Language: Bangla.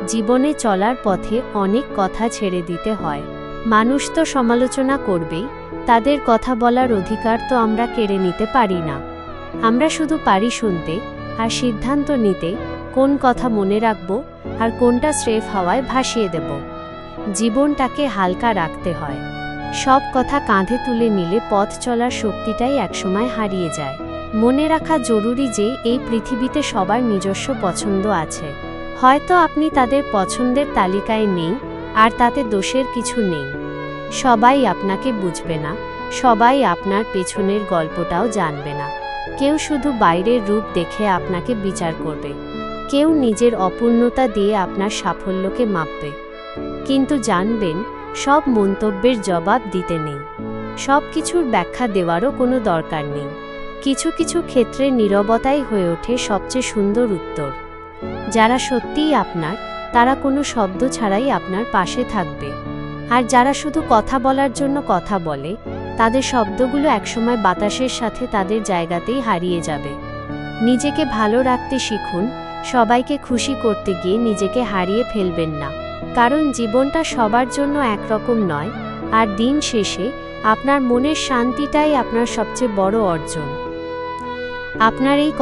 জীবনে চলার পথে অনেক কথা ছেড়ে দিতে হয়। মানুষ তো সমালোচনা করবেই, তাদের কথা বলার অধিকার তো আমরা কেড়ে নিতে পারি না। আমরা শুধু পারি শুনতে আর সিদ্ধান্ত নিতে, কোন কথা মনে রাখব আর কোনটা স্রেফ হাওয়ায় ভাসিয়ে দেব। জীবনটাকে হালকা রাখতে হয়। সব কথা কাঁধে তুলে নিলে পথ চলার শক্তিটাই একসময় হারিয়ে যায়। মনে রাখা জরুরি যে এই পৃথিবীতে সবার নিজস্ব পছন্দ আছে। হয়তো আপনি তাদের পছন্দের তালিকায় নেই, আর তাতে দোষের কিছু নেই। সবাই আপনাকে বুঝবে না, সবাই আপনার পেছনের গল্পটাও জানবে না। কেউ শুধু বাইরের রূপ দেখে আপনাকে বিচার করবে, কেউ নিজের অপূর্ণতা দিয়ে আপনার সাফল্যকে মাপবে। কিন্তু জানবেন, সব মন্তব্যের জবাব দিতে নেই, সব কিছুর ব্যাখ্যা দেওয়ারও কোনো দরকার নেই। কিছু কিছু ক্ষেত্রে নীরবতাই হয়ে ওঠে সবচেয়ে সুন্দর উত্তর। যারা সত্যিই আপনার, তারা কোনো শব্দ ছাড়াই আপনার পাশে থাকবে। আর যারা শুধু কথা বলার জন্য কথা বলে, তাদের শব্দগুলো একসময় বাতাসের সাথে তাদের জায়গাতেই হারিয়ে যাবে। নিজেকে ভালো রাখতে শিখুন, সবাইকে খুশি করতে গিয়ে নিজেকে হারিয়ে ফেলবেন না। কারণ জীবনটা সবার জন্য একরকম নয়, আর দিন শেষে আপনার মনের শান্তিটাই আপনার সবচেয়ে বড় অর্জন। আপনার এই